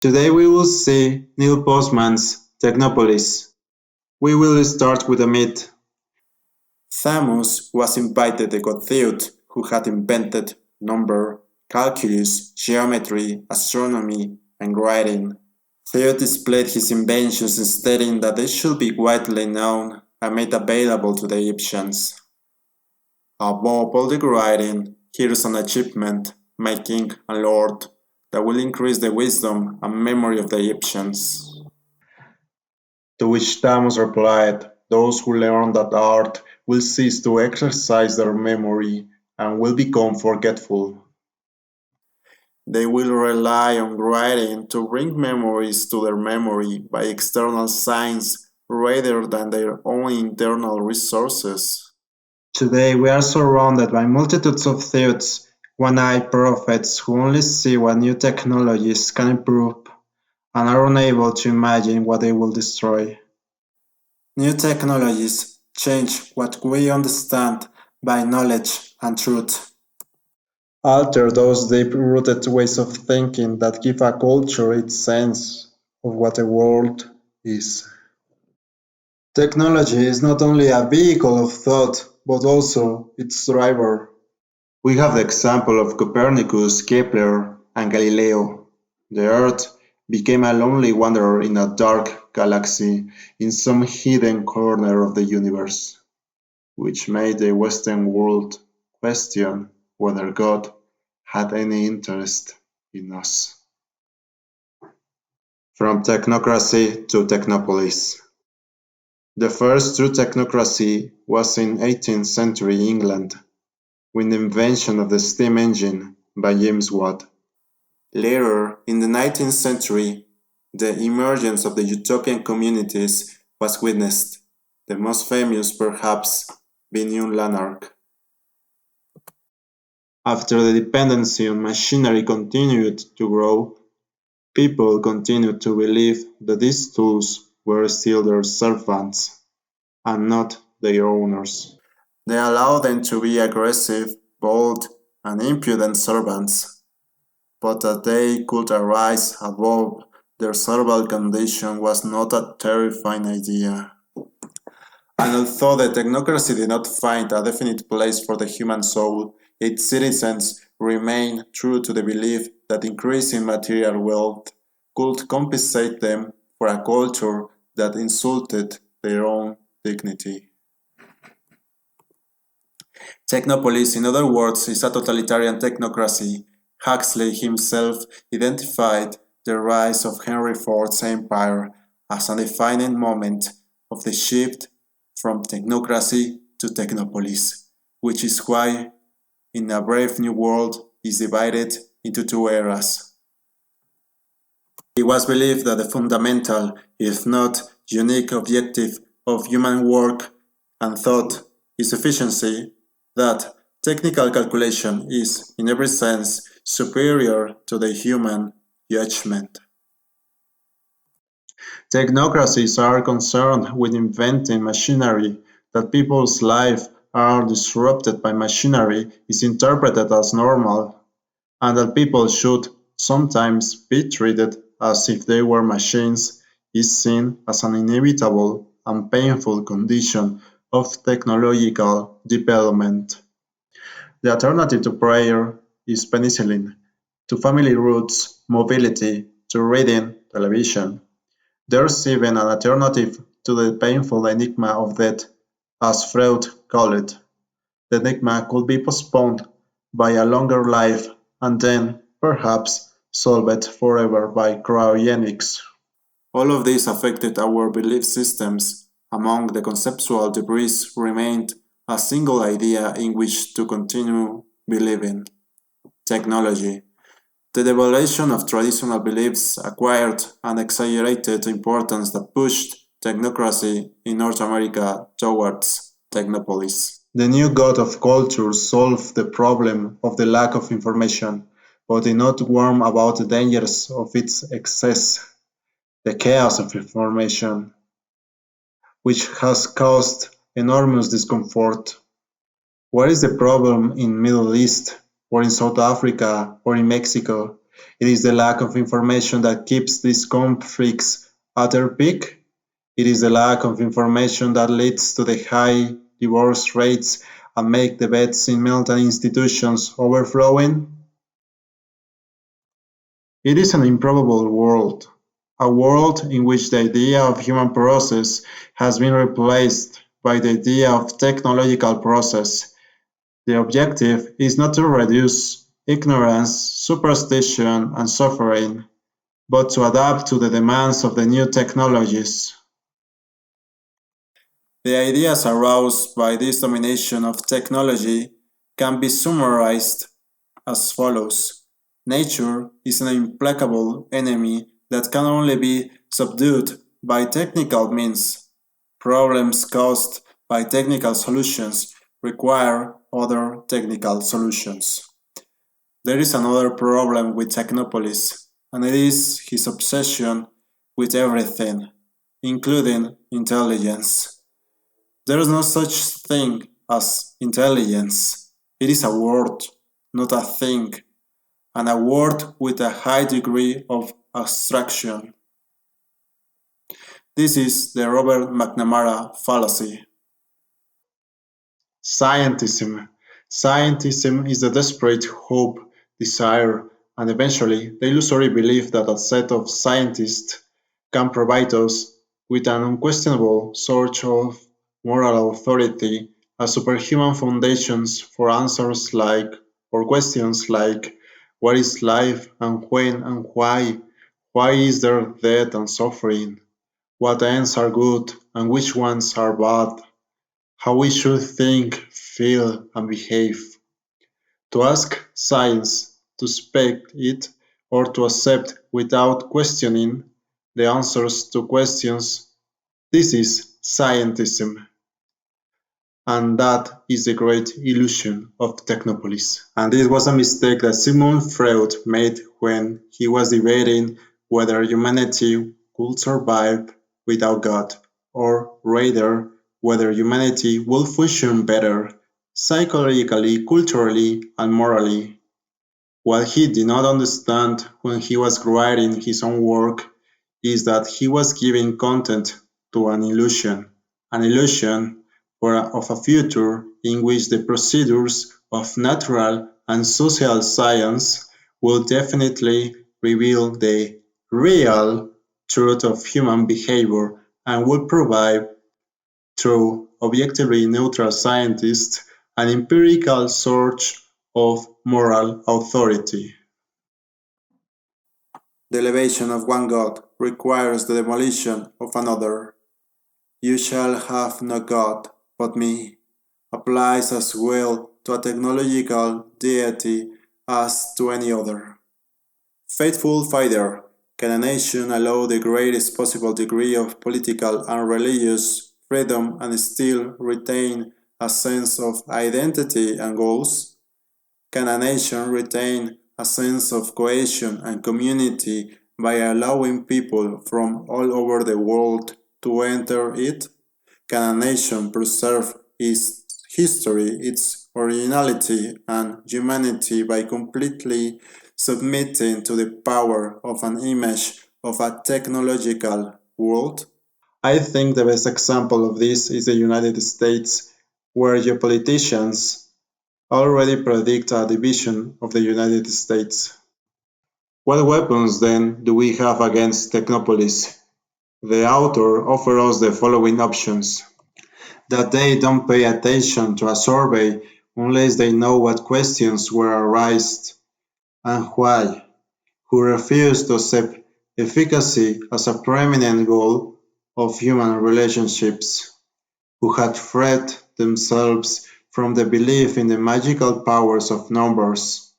Today we will see Neil Postman's Technopolis. We will start with a myth. Thamus was invited the god Theut, who had invented number, calculus, geometry, astronomy, and writing. Theut displayed his inventions stating that they should be widely known and made available to the Egyptians. Above all the writing, here is an achievement, my king and lord, that will increase the wisdom and memory of the Egyptians. To which Thamus replied, those who learn that art will cease to exercise their memory and will become forgetful. They will rely on writing to bring memories to their memory by external signs rather than their own internal resources. Today we are surrounded by multitudes of thoughts, one-eyed prophets who only see what new technologies can improve and are unable to imagine what they will destroy. New technologies change what we understand by knowledge and truth. Alter those deep-rooted ways of thinking that give a culture its sense of what the world is. Technology is not only a vehicle of thought, but also its driver. We have the example of Copernicus, Kepler, and Galileo. The Earth became a lonely wanderer in a dark galaxy in some hidden corner of the universe, which made the Western world question whether God had any interest in us. From technocracy to technopolis. The first true technocracy was in 18th century England, with the invention of the steam engine by James Watt. Later, in the 19th century, the emergence of the utopian communities was witnessed, the most famous perhaps being New Lanark. After the dependency on machinery continued to grow, people continued to believe that these tools were still their servants and not their owners. They allowed them to be aggressive, bold, and impudent servants, but that they could arise above their servile condition was not a terrifying idea. And although the technocracy did not find a definite place for the human soul, its citizens remained true to the belief that increasing material wealth could compensate them for a culture that insulted their own dignity. Technopolis, in other words, is a totalitarian technocracy. Huxley himself identified the rise of Henry Ford's empire as a defining moment of the shift from technocracy to technopolis, which is why In a Brave New World is divided into two eras. It was believed that the fundamental, if not unique objective of human work and thought is efficiency, that technical calculation is, in every sense, superior to the human judgment. Technocracies are concerned with inventing machinery that people's lives are disrupted by machinery is interpreted as normal, and that people should sometimes be treated as if they were machines is seen as an inevitable and painful condition of technological development. The alternative to prayer is penicillin, to family roots, mobility, to reading, television. There's even an alternative to the painful enigma of death, as Freud called it. The enigma could be postponed by a longer life and then, perhaps, solved forever by cryogenics. All of this affected our belief systems. Among the conceptual debris remained a single idea in which to continue believing: technology. The devaluation of traditional beliefs acquired an exaggerated importance that pushed technocracy in North America towards Technopolis. The new god of culture solved the problem of the lack of information, but did not warn about the dangers of its excess, the chaos of information, which has caused enormous discomfort. What is the problem in Middle East, or in South Africa, or in Mexico? It is the lack of information that keeps these conflicts at their peak. It is the lack of information that leads to the high divorce rates and make the beds in mental institutions overflowing. It is an improbable world, a world in which the idea of human process has been replaced by the idea of technological process. The objective is not to reduce ignorance, superstition, and suffering, but to adapt to the demands of the new technologies. The ideas aroused by this domination of technology can be summarized as follows. Nature is an implacable enemy that can only be subdued by technical means. Problems caused by technical solutions require other technical solutions. There is another problem with Technopolis, and it is his obsession with everything, including intelligence. There is no such thing as intelligence. It is a word, not a thing, and a word with a high degree of abstraction. This is the Robert McNamara fallacy. Scientism. Scientism is the desperate hope, desire, and eventually the illusory belief that a set of scientists can provide us with an unquestionable source of moral authority, a superhuman foundations for answers like, or questions like, what is life and when and why? Why is there death and suffering? What ends are good and which ones are bad? How we should think, feel, and behave. To ask science, to expect it, or to accept without questioning the answers to questions, this is scientism. And that is the great illusion of Technopolis. And this was a mistake that Sigmund Freud made when he was debating whether humanity could survive without God, or rather, whether humanity would function better psychologically, culturally, and morally. What he did not understand when he was writing his own work is that he was giving content to an illusion of a future in which the procedures of natural and social science will definitely reveal the real truth of human behavior and will provide, through objectively neutral scientists, an empirical source of moral authority. The elevation of one God requires the demolition of another. You shall have no God but me applies as well to a technological deity as to any other. Faithful fighter, can a nation allow the greatest possible degree of political and religious freedom and still retain a sense of identity and goals? Can a nation retain a sense of cohesion and community by allowing people from all over the world to enter it? Can a nation preserve its history, its originality, and humanity by completely submitting to the power of an image of a technological world? I think the best example of this is the United States, where geopoliticians already predict a division of the United States. What weapons then do we have against Technopolis? The author offers us the following options: that they don't pay attention to a survey unless they know what questions were raised and why, who refuse to accept efficacy as a preeminent goal of human relationships, who had freed themselves from the belief in the magical powers of numbers.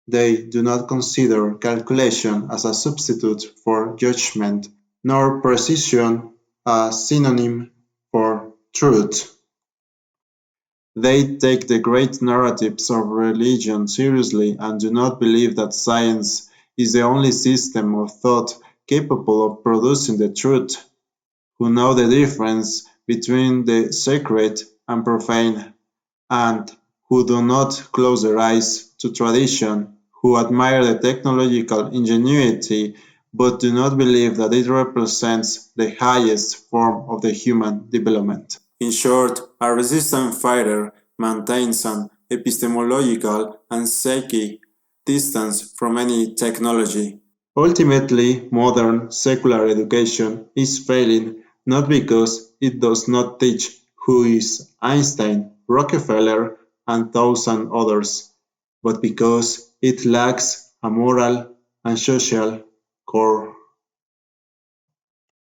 They do not consider calculation as a substitute for judgment, nor precision a synonym for truth. They take the great narratives of religion seriously and do not believe that science is the only system of thought capable of producing the truth, who know the difference between the sacred and profane, and who do not close their eyes to tradition, who admire the technological ingenuity but do not believe that it represents the highest form of the human development. In short, a resistant fighter maintains an epistemological and psychic distance from any technology. Ultimately, modern secular education is failing not because it does not teach who is Einstein, Rockefeller, and thousand others, but because it lacks a moral and social core.